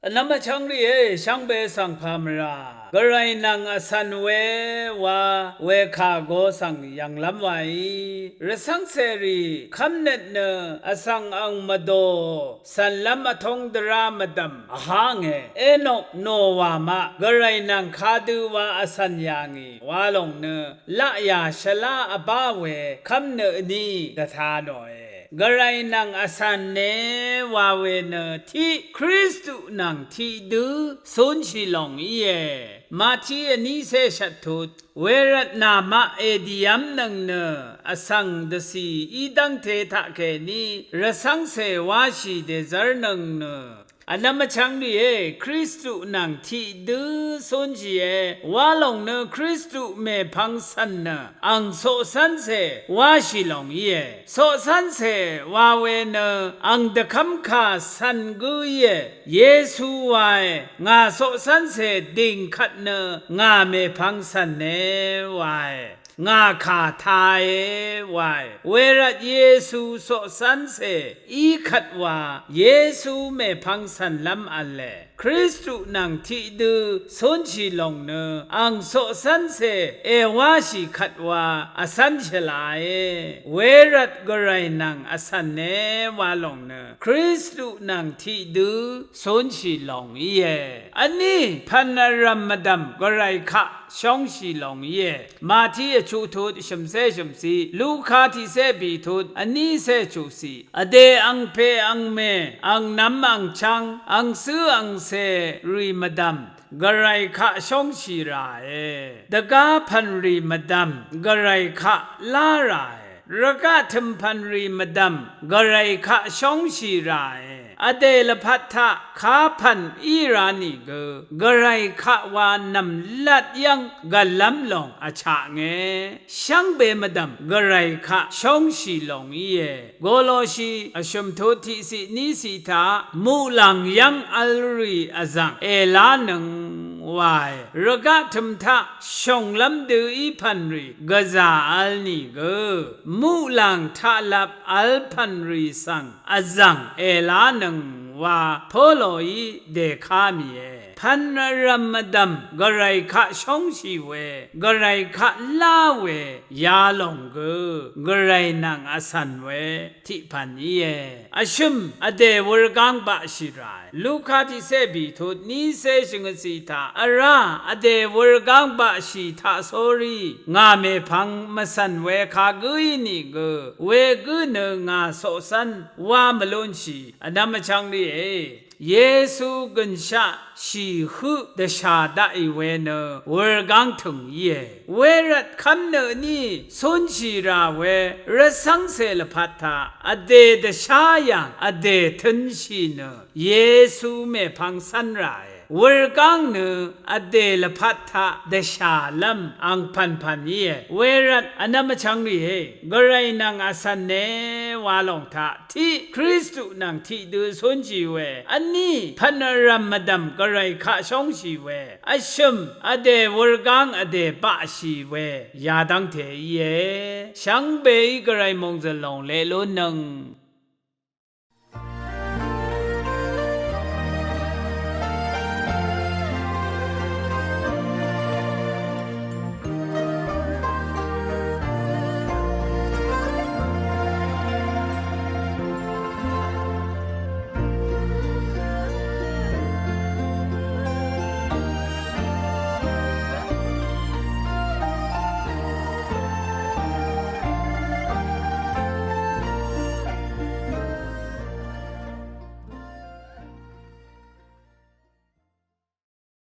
那么强烈想北上帕姆拉，个人能啊三位哇为卡go sang yang lam wai，日sang seri kam net ne asang ang mado san lam atong dra madam ahang enok no wa ma 个人能卡du wa asan yangi wa long ne la ya shala aba we kam ne ni da tha no กระไรนังอาสันเนวาเวเนที่คริสตุนังที่ดูสุนชิลงเยมาที่นี้เสชัดทุดเวรนามะเอดียมนังเนอสังดสีอีดังเททะเกนีระสังเสวาชีเดซาร์นังเนอันนั้นมาช่างดีคริสตุนังที่ดูสุนชีว่าลงเนคริสตุเมพังสันเนอังโซสันเสวาชิลงเยโซสันเสวาเวเนอังเดคัมคาสันกุเยเยซูวายงาโซสันเสดิ่งขัดเนงาเมพังสันเนวายงาขาทายวายเวรัตเยซูโสสันเสอีขัดว่าเยซูเมพังสันลำอันเลคริสตุนังที่ดูสุนชีลงเนอังโสสันเสเอวาชีขัดว่าอสันเชลายเวรัตกไรนังอสันเนวาลงเนคริสตุนังที่ดูสุนชีลงเยอันนี้พันรัมมดัมกไรคะช่องชีลงเยมาที่ชูทุดชมเซชมซีลูกค้าที่เซบีทุดอันนี้เซชูซีอเดอังเพอังเมอังน้ำอังชังอังซื้ออังเซรีมดัมกระไรคะช่องชีรายดกาพันรีมดัมกระไรคะลารายระกาทมพันรีมดัมกระไรคะช่องชีรายอเดลพัทธะขาพันอีรานีกระไรขะวานำลัดยังกะลำลงอาชาเงช่างเบมดำกระไรขะช่องชีลงเยโกโลชีอชมทุติสินิสิทามูลังยังอัลรีอาซังเอลานึงวายระกะทมทะชงลำดูอีพันรีกะซาอัลนีมูลังทะลับอัลพันรีสังอาซังเอลานึงว่าพอลอยเดคามีพันรัมดัมกระไรคะช่องชีเวกระไรคะลาเวยาลงกระไรนางอสันเวที่พันเยอชุมอเดวรกังบะชิรายลูกค้าที่เซบีทุดนี้เซชงสีทาอาราอเดวรกังบะชีทาโซรีงาเมพังมาสันเวคากุยนี่เวกุเนงาโซสันวามลุนชีอดามชังดีเยซูกันชาชีหุเดชาดาอีเวเนวรกังถึงเยเวรัตคำเนนี่สุนชีราเวรสังเสลพัทธาอเดเดชายังอเดทันชีเนเยซูเมพังสันไรวรกังเนอเดลพัทธะเดชาลัมอังพันเยเวรัตอนามชังรีกระไรนังอาสันเนวาลงทะที่คริสตุนังที่ดูสุนชีเวอันนี้พันรัมมดัมกระไรคะช่องชีเวอชุมอเดวรกังอเดปะชีเวยาดังเทเยช่างเบยกระไรมงจะลงเลลุนัง